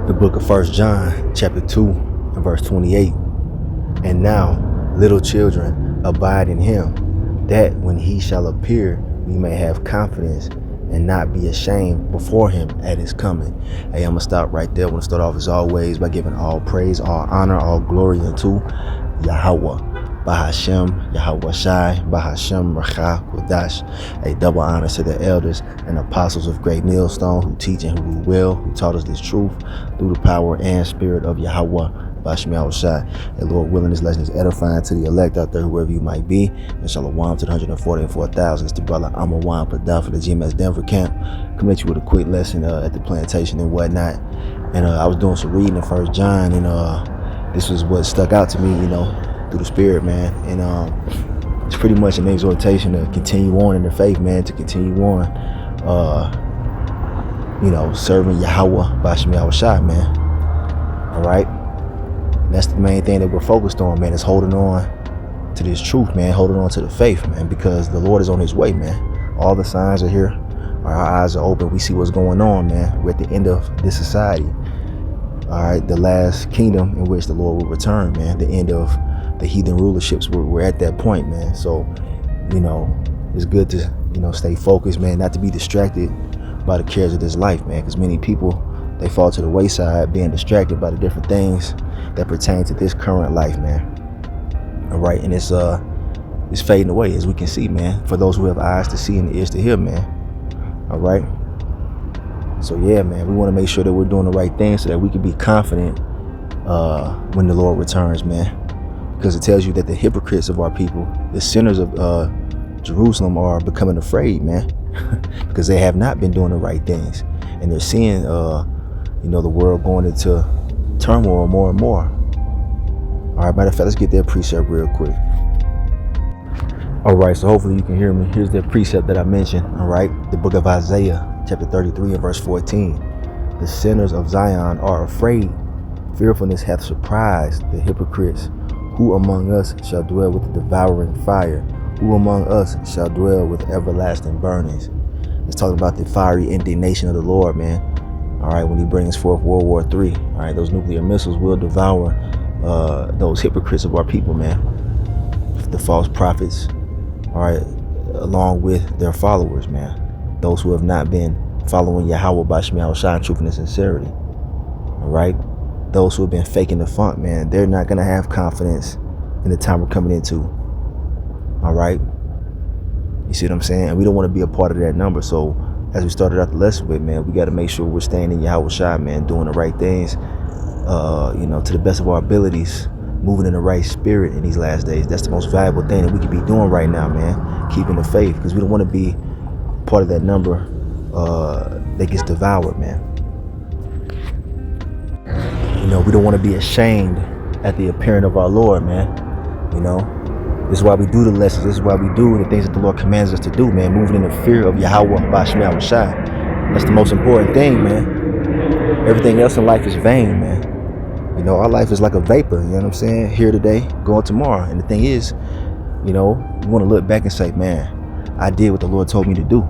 The book of 1 John, chapter 2, and verse 28. And now, little children, abide in him, that when he shall appear, we may have confidence and not be ashamed before him at his coming. Hey, I'm going to stop right there. I want to start off as always by giving all praise, all honor, all glory unto YAHAWAH. Bahasham, YAHAWASHI, bahasham, Kodash. A double honor to the elders and apostles of Great Millstone who teach and who rule well, who taught us this truth through the power and spirit of YAHAWAH. Bahasham YAHAWASHI. And Lord willing, this lesson is edifying to the elect out there, whoever you might be. And shalom to the 144,000. It's the brother Amawan Padaf for the GMS Denver camp. Coming at you with a quick lesson at the plantation and whatnot. And I was doing some reading in 1 John, and this was what stuck out to me, through the spirit, man. And it's pretty much an exhortation to continue on in the faith, man, to continue on serving Yahawah, Bahasham YAHAWASHI, man. All right, and that's the main thing that we're focused on, man, is holding on to this truth, man, holding on to the faith, man, because the Lord is on his way, man. All the signs are here, our eyes are open, we see what's going on, man. We're at the end of this society, all right, the last kingdom in which the Lord will return, man, the end of the heathen rulerships. We're at that point, man. So it's good to stay focused, man, not to be distracted by the cares of this life, man, because many people, they fall to the wayside being distracted by the different things that pertain to this current life, man. All right, and it's fading away, as we can see, man, for those who have eyes to see and ears to hear, man. All right, so yeah, man, we want to make sure that we're doing the right thing so that we can be confident when the Lord returns, man. Because it tells you that the hypocrites of our people, the sinners of Jerusalem, are becoming afraid, man, because they have not been doing the right things, and they're seeing, the world going into turmoil more and more. All right, matter of fact, let's get that precept real quick. All right, so hopefully you can hear me. Here's that precept that I mentioned. All right, the book of Isaiah, chapter 33 and verse 14. The sinners of Zion are afraid. Fearfulness hath surprised the hypocrites. Who among us shall dwell with the devouring fire? Who among us shall dwell with everlasting burnings? It's talking about the fiery indignation of the Lord, man. All right, when he brings forth World War III. All right, those nuclear missiles will devour those hypocrites of our people, man. The false prophets, all right, along with their followers, man. Those who have not been following Yahawah, Bahasham YAHAWASHI, in truth and sincerity. All right. Those who have been faking the funk, man, they're not going to have confidence in the time we're coming into. All right. You see what I'm saying? And we don't want to be a part of that number. So as we started out the lesson with, man, we got to make sure we're staying in YAHAWASHI, man, doing the right things, to the best of our abilities, moving in the right spirit in these last days. That's the most valuable thing that we could be doing right now, man, keeping the faith, because we don't want to be part of that number that gets devoured, man. We don't want to be ashamed at the appearing of our Lord, man. This is why we do the lessons. This is why we do the things that the Lord commands us to do, man. Moving in the fear of Yahawah, Bahasham YAHAWASHI. That's the most important thing, man. Everything else in life is vain, man. Our life is like a vapor, you know what I'm saying? Here today, going tomorrow. And the thing is, we want to look back and say, man, I did what the Lord told me to do.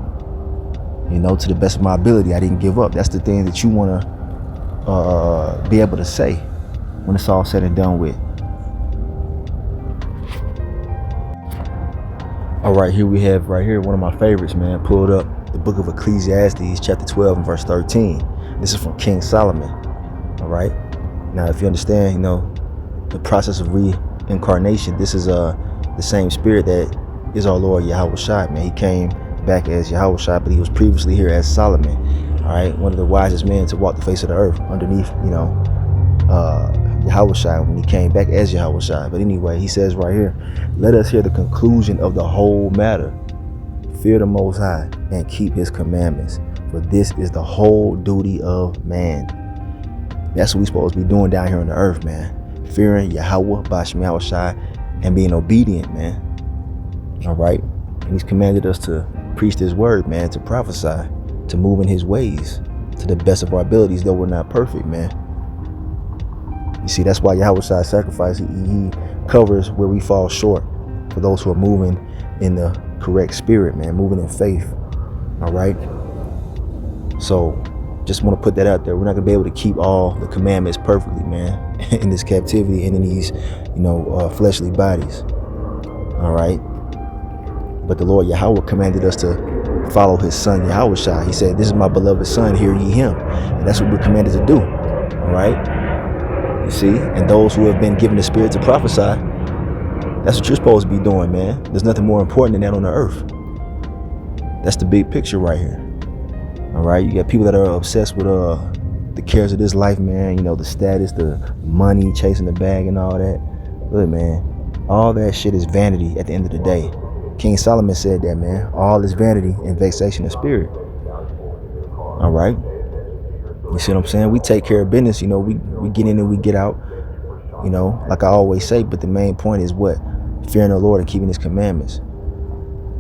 To the best of my ability, I didn't give up. That's the thing that you want to be able to say when it's all said and done with. All right, here we have one of my favorites, man, pulled up, the book of Ecclesiastes, chapter 12 and verse 13. This is from King Solomon. All right, now if you understand, the process of reincarnation, this is the same spirit that is our Lord YAHAWASHI, man. He came back as YAHAWASHI, but he was previously here as Solomon. All right, one of the wisest men to walk the face of the earth underneath, YAHAWASHI, when he came back as YAHAWASHI. But anyway, he says right here, let us hear the conclusion of the whole matter. Fear the Most High and keep his commandments, for this is the whole duty of man. That's what we're supposed to be doing down here on the earth, man. Fearing Yahawah, Bahasham YAHAWASHI, and being obedient, man. All right, and he's commanded us to preach this word, man, to prophesy, to move in his ways to the best of our abilities, though we're not perfect, man. You see, that's why YAHAWASHI's sacrifice, he covers where we fall short for those who are moving in the correct spirit, man, moving in faith. All right. So Just want to put that out there. We're not going to be able to keep all the commandments perfectly, man, in this captivity and in these, fleshly bodies. All right. But the Lord Yahweh commanded us to follow his son, YAHAWASHI. He said, this is my beloved son, hear ye him. And that's what we're commanded to do. All right. You see, and those who have been given the spirit to prophesy, that's what you're supposed to be doing, man. There's nothing more important than that on the earth. That's the big picture right here. All right, you got people that are obsessed with the cares of this life, man. The status, the money, chasing the bag and all that. Look, man, all that shit is vanity at the end of the day. King Solomon said that, man. All is vanity and vexation of spirit. All right, you see what I'm saying? We take care of business. We get in and we get out. Like I always say. But the main point is what? Fearing the Lord and keeping his commandments.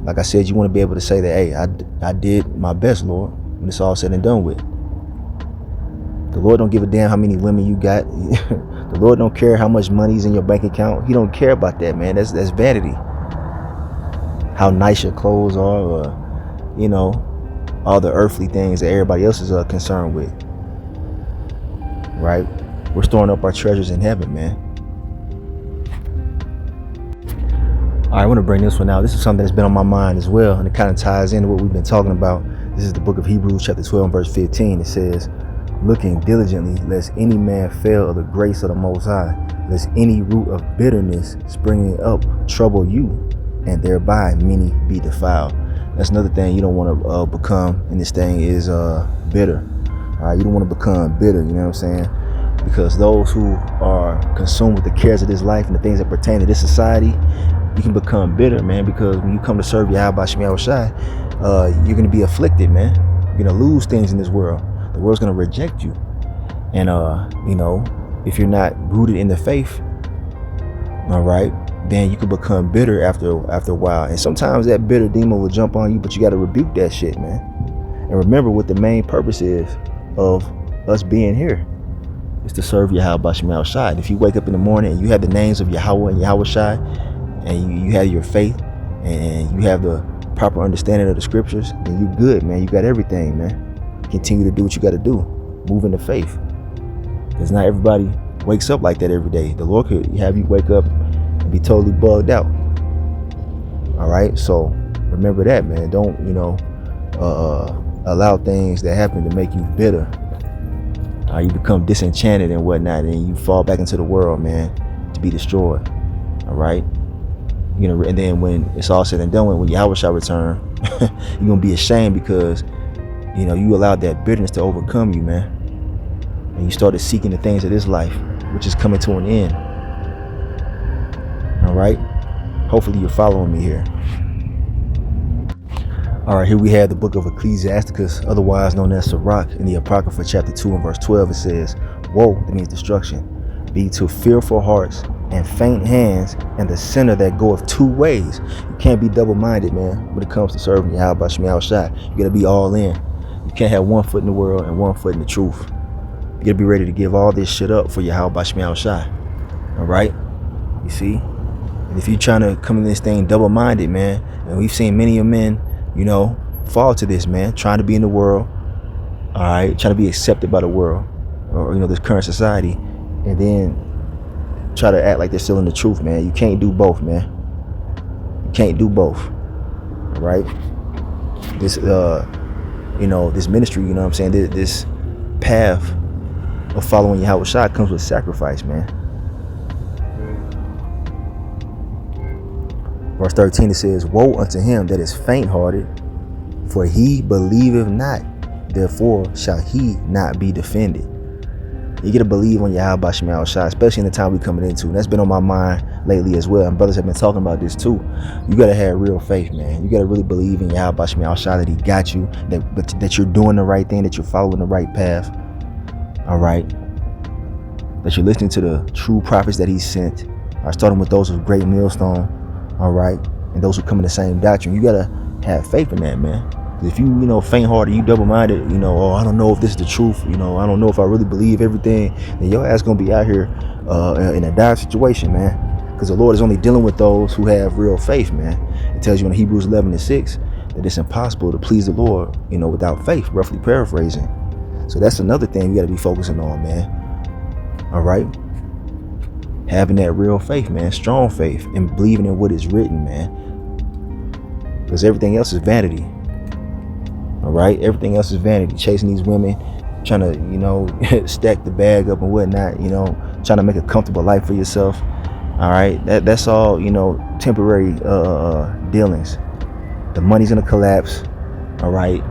Like I said, you want to be able to say that, hey, I did my best, Lord. When it's all said and done with. The Lord don't give a damn how many women you got. The Lord don't care how much money's in your bank account. He don't care about that, man. That's vanity. How nice your clothes are, or, all the earthly things that everybody else is concerned with. Right? We're storing up our treasures in heaven, man. All right, I want to bring this one out. This is something that's been on my mind as well, and it kind of ties into what we've been talking about. This is the book of Hebrews chapter 12 verse 15. It says, looking diligently lest any man fail of the grace of the Most High, lest any root of bitterness springing up trouble you, and thereby many be defiled. That's another thing you don't want to become in this thing is bitter. All right, you don't want to become bitter, you know what I'm saying? Because those who are consumed with the cares of this life and the things that pertain to this society, you can become bitter, man, because when you come to serve YAHAWASHI, you're going to be afflicted, man. You're going to lose things in this world. The world's going to reject you. And, if you're not rooted in the faith, all right, then you can become bitter after a while. And sometimes that bitter demon will jump on you, but you got to rebuke that shit, man. And remember what the main purpose is of us being here. Is to serve YAHAWASHI. And if you wake up in the morning and you have the names of Yahweh and YAHAWASHI, and you have your faith and you have the proper understanding of the scriptures, then you're good, man. You got everything, man. Continue to do what you got to do. Move in the faith. Because not everybody wakes up like that every day. The Lord could have you wake up and be totally bugged out. All right, so remember that, man. Don't allow things that happen to make you bitter. You become disenchanted and whatnot, and you fall back into the world, man, to be destroyed. All right. And then when it's all said and done, when Yahweh shall return, you're gonna be ashamed because you allowed that bitterness to overcome you, man, and you started seeking the things of this life, which is coming to an end. All right. Hopefully you're following me here. All right, here we have the book of Ecclesiasticus, otherwise known as Sirach, in the Apocrypha chapter 2 and verse 12. It says, woe, that means destruction, be to fearful hearts and faint hands, and the sinner that goeth two ways. You can't be double-minded, man, when it comes to serving YAHAWASHI. You gotta be all in. You can't have one foot in the world and one foot in the truth. You gotta be ready to give all this shit up for YAHAWASHI. All right, you see? And if you're trying to come in this thing double-minded, man, and we've seen many of men, fall to this, man, trying to be in the world, all right, trying to be accepted by the world, or this current society, and then try to act like they're still in the truth, man. You can't do both, man. You can't do both. All right. This this ministry, what I'm saying, this path of following YAHAWASHI comes with sacrifice, man. Verse 13, it says, woe unto him that is faint-hearted, for he believeth not, therefore shall he not be defended. You got to believe on YAHAWASHI, especially in the time we're coming into. And that's been on my mind lately as well. And brothers have been talking about this too. You got to have real faith, man. You got to really believe in YAHAWASHI, that he got you, that you're doing the right thing, that you're following the right path. All right. That you're listening to the true prophets that he sent. Starting with those of Great Millstone. All right. And those who come in the same doctrine. You got to have faith in that, man. If you faint-hearted, you double-minded, I don't know if this is the truth, I don't know if I really believe everything, then your ass gonna be out here in a dire situation, man. Because the Lord is only dealing with those who have real faith, man. It tells you in Hebrews 11:6 that it's impossible to please the Lord, without faith, roughly paraphrasing. So that's another thing we got to be focusing on, man. All right. Having that real faith, man, strong faith, and believing in what is written, man. Because everything else is vanity. All right. Everything else is vanity. Chasing these women, trying to, you know, stack the bag up and whatnot, you know, trying to make a comfortable life for yourself. All right. That's all, you know, temporary dealings. The money's going to collapse. All right.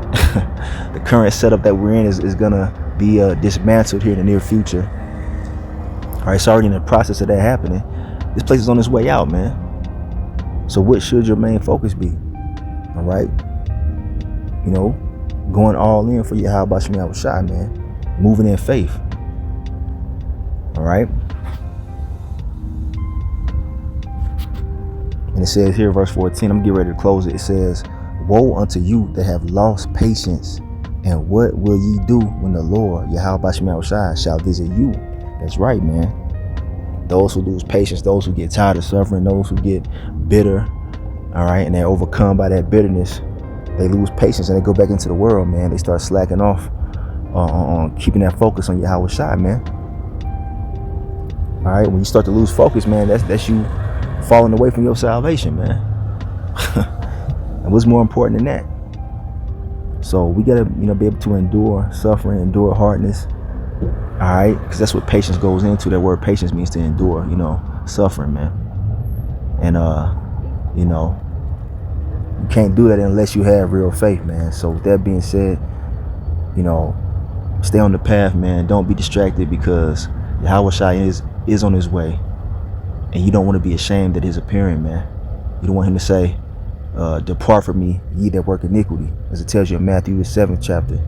The current setup that we're in is going to be dismantled here in the near future. All right. It's already in the process of that happening. This place is on its way out, man. So what should your main focus be? All right. You know, going all in for YAHAWASHI, man. Moving in faith. All right. And it says here, verse 14, I'm getting ready to close it. It says, woe unto you that have lost patience. And what will ye do when the Lord, YAHAWASHI, shall visit you? That's right, man. Those who lose patience, those who get tired of suffering, those who get bitter, all right, and they're overcome by that bitterness, they lose patience and they go back into the world, man. They start slacking off on keeping that focus on YAHAWASHI, man. All right, when you start to lose focus, man, that's you falling away from your salvation, man. And what's more important than that? So we gotta, you know, be able to endure suffering, endure hardness. All right, because that's what patience goes into. That word patience means to endure, you know, suffering, man. And you know, you can't do that unless you have real faith, man. So with that being said, you know, stay on the path, man. Don't be distracted, because YAHAWASHI is on his way, and you don't want to be ashamed at his appearing, man. You don't want him to say, depart from me, ye that work iniquity, as it tells you in Matthew the 7th chapter.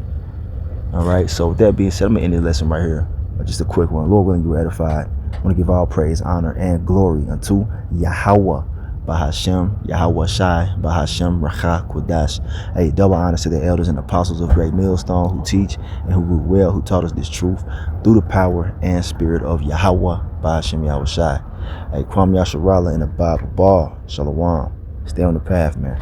All right, so with that being said, I'm gonna end this lesson right here. Just a quick one. Lord willing, you are edified. I want to give all praise, honor, and glory unto Yahawah, bahasham, YAHAWASHI, bahasham, Rakha, Kodash. Hey, double honors to the elders and apostles of Great Millstone who teach and who rule well, who taught us this truth through the power and spirit of Yahawah, bahasham, YAHAWASHI. Hey, Kwam Yasharala in the Bible Ball. Shalom. Stay on the path, man.